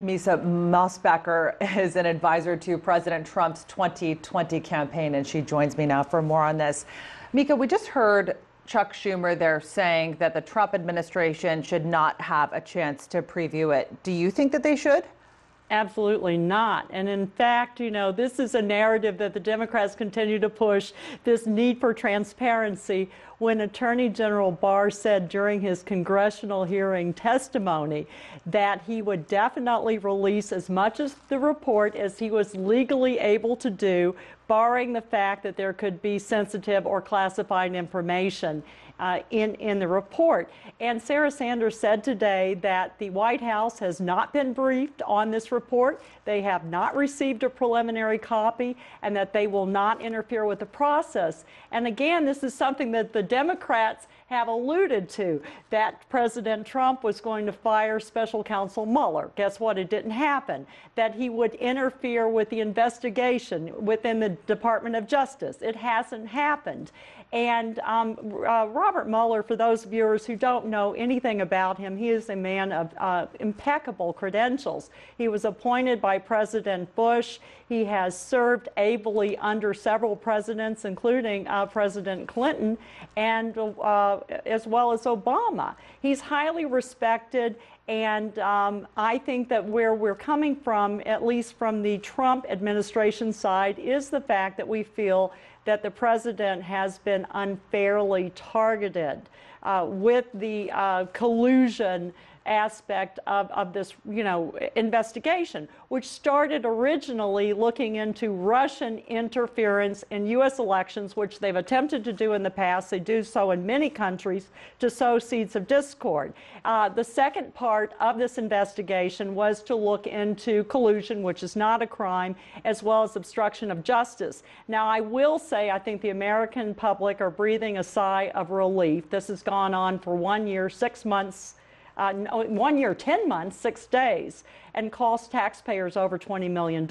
Mica Mosbacher is an advisor to President Trump's 2020 campaign, and she joins me now for more on this. Mica, we just heard Chuck Schumer there saying that the Trump administration should not have a chance to preview it. Do you think that they should? Absolutely not. And in fact, this is a narrative that the Democrats continue to push, this need for transparency, when Attorney General Barr said during his congressional hearing testimony that he would definitely release as much of the report as he was legally able to do, barring the fact that there could be sensitive or classified information in the report. And Sarah Sanders said today that the White House has not been briefed on this report. They have not received a preliminary copy, and that they will not interfere with the process. And again, this is something that the Democrats have alluded to, that President Trump was going to fire Special Counsel Mueller. Guess what? It didn't happen. That he would interfere with the investigation within the Department of Justice. It hasn't happened. And Robert Mueller, for those viewers who don't know anything about him, he is a man of impeccable credentials. He was appointed by President Bush. He has served ably under several presidents, including President Clinton, and as well as Obama. He's highly respected. And I think that where we're coming from, at least from the Trump administration side, is the fact that we feel that the president has been unfairly targeted with the collusion aspect of this, investigation, which started originally looking into Russian interference in U.S. elections, which they've attempted to do in the past. They do so in many countries to sow seeds of discord. The second part of this investigation was to look into collusion, which is not a crime, as well as obstruction of justice. Now, I will say I think the American public are breathing a sigh of relief. This has gone on for 1 year, 6 months. 1 year, 10 months, 6 days, and cost taxpayers over $20 million.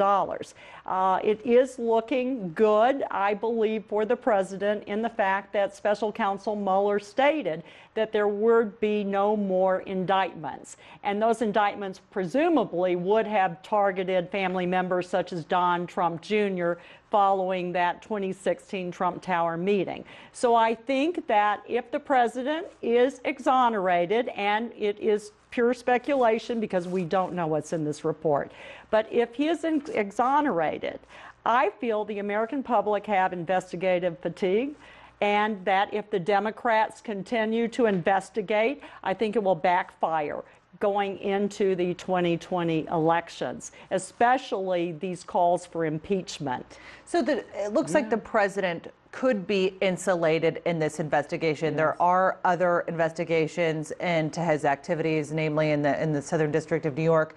It is looking good, I believe, for the president in the fact that Special Counsel Mueller stated that there would be no more indictments. And those indictments presumably would have targeted family members such as Don Trump Jr. following that 2016 Trump Tower meeting. So I think that if the president is exonerated, and it is pure speculation because we don't know what's in this report, but if he is exonerated, I feel the American public have investigative fatigue, and that if the Democrats continue to investigate, I think it will backfire going into the 2020 elections, especially these calls for impeachment. So it looks like the president could be insulated in this investigation. Yes. There are other investigations into his activities, namely in the Southern District of New York.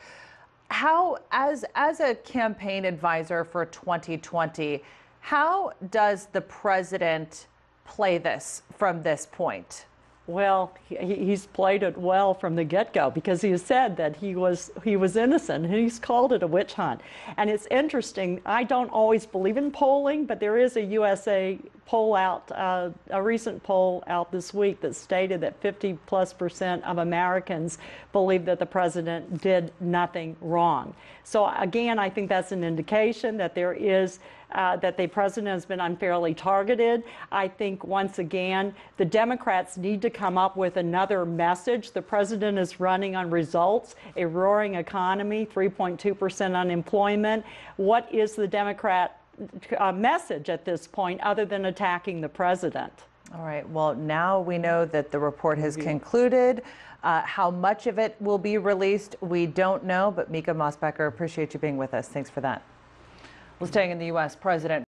How, as a campaign advisor for 2020, how does the president play this from this point? Well, he's played it well from the get-go, because he has said that he was innocent, and he's called it a witch hunt. And it's interesting, I don't always believe in polling, but there is a USA poll out, a recent poll out this week that stated that 50+% of Americans believe that the president did nothing wrong. So again, I think that's an indication that there is that the president has been unfairly targeted. I think, once again, the Democrats need to come up with another message. The president is running on results, a roaring economy, 3.2% unemployment. What is the Democrat message at this point other than attacking the president? All right. Well, now we know that the report has concluded. How much of it will be released, we don't know. But Mica Mosbacher, appreciate you being with us. Thanks for that. Well, staying in the U.S., President